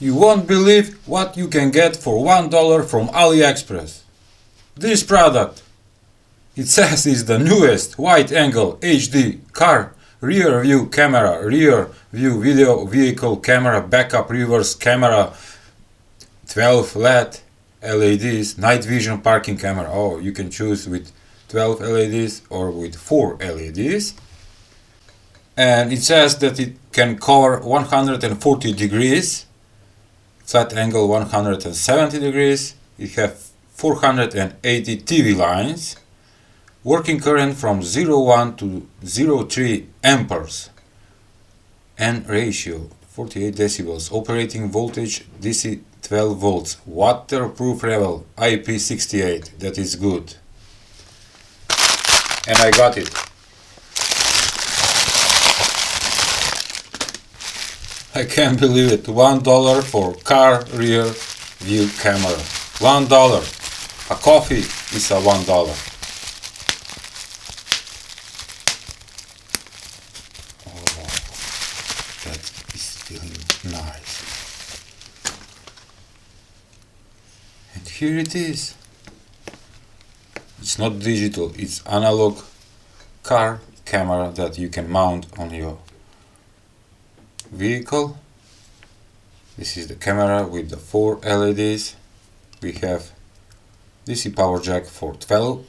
You won't believe what you can get for $1 from Aliexpress. This product, it says, is the newest wide-angle HD car rear view camera, rear view video vehicle camera, backup reverse camera, 12 LED LEDs, night vision parking camera. Oh, you can choose with 12 LEDs or with 4 LEDs. And it says that it can cover 140 degrees, flat angle 170 degrees. It has 480 TV lines, working current from 0.1 to 0.3 amperes, and ratio 48 decibels, operating voltage DC 12 volts, waterproof level IP68. That is good. And I got it. I can't believe it. $1 for car rear view camera. $1. A coffee is a $1. Oh, that is feeling nice. And here it is. It's not digital, it's analog car camera that you can mount on your vehicle. This is the camera with the 4 LEDs. We have DC power jack for 12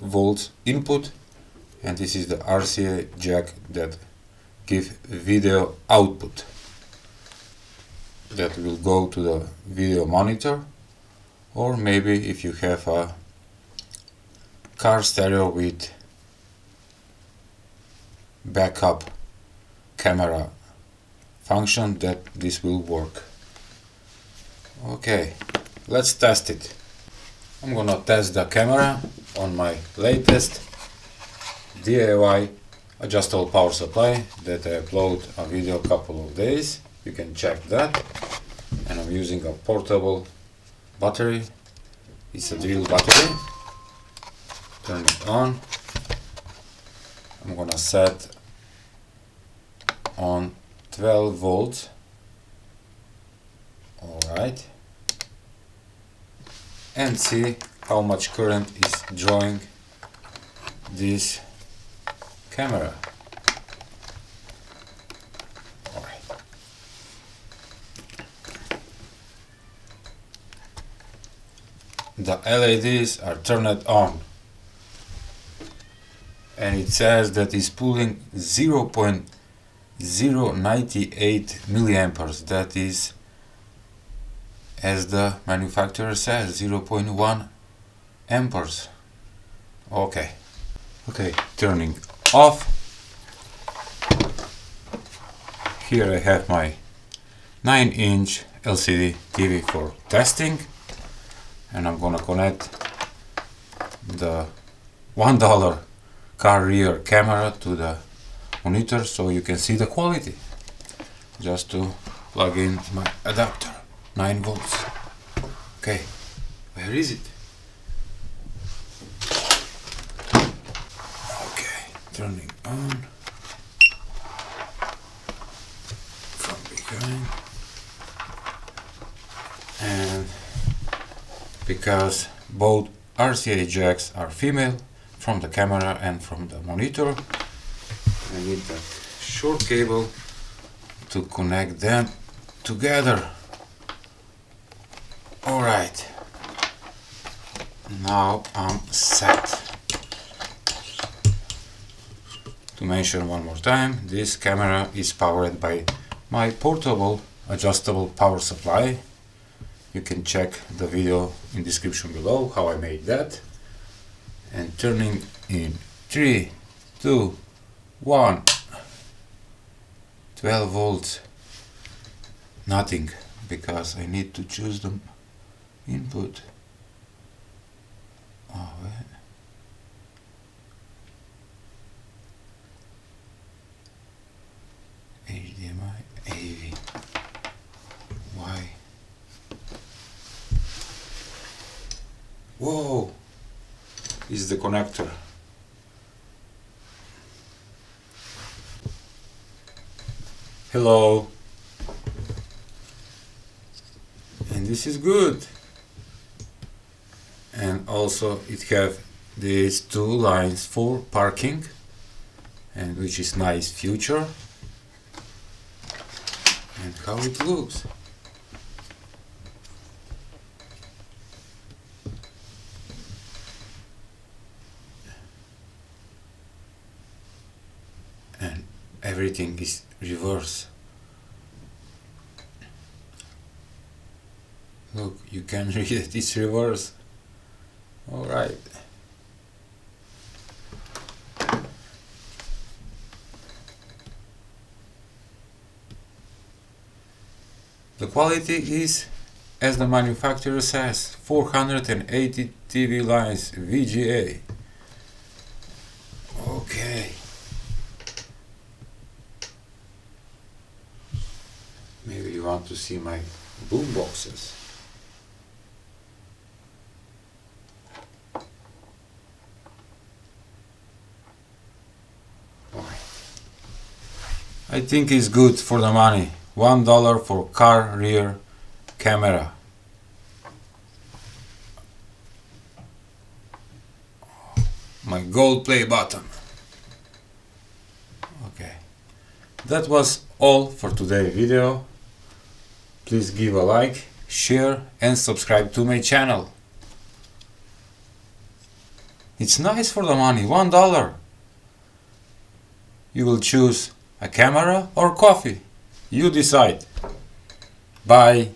volts input, and this is the RCA jack that gives video output that will go to the video monitor, or maybe if you have a car stereo with backup camera function, that this will work. Okay, let's test it. I'm gonna test the camera on my latest DIY adjustable power supply that I upload a video a couple of days. You can check that. And I'm using a portable battery. It's a drill battery. Turn it on. I'm gonna set on 12 volts. Alright. And see how much current is drawing this camera. Alright. The LEDs are turned on, and it says that it's pulling 0.098 milliamperes. That is, as the manufacturer says, 0.1 amperes. Okay, turning off. Here I have my 9-inch LCD TV for testing, and I'm gonna connect the $1 car rear camera to the monitor so you can see the quality. Just to plug in my adapter, 9 volts. Okay, where is it? Okay, turning on from behind. And because both RCA jacks are female, from the camera and from the monitor, I need that short cable to connect them together. Alright, now I'm set. To mention one more time, this camera is powered by my portable adjustable power supply. You can check the video in description below how I made that. And turning in 3, 2, 1. 12 volts. Nothing, because I need to choose the input. Oh, wait. HDMI, AV. Why? Whoa! Is the connector. Hello. this is good. And also it have these two lines for parking, and which is nice feature. And how it looks. And everything is reverse. Look, you can read it, it's reverse. Alright. The quality is, as the manufacturer says, 480 TV lines VGA. Okay. Maybe you want to see my boom boxes. I think it's good for the money. $1 for car rear camera. My gold play button. Okay. That was all for today's video. Please give a like, share and subscribe to my channel. It's nice for the money, $1. You will choose a camera or coffee. You decide. Bye.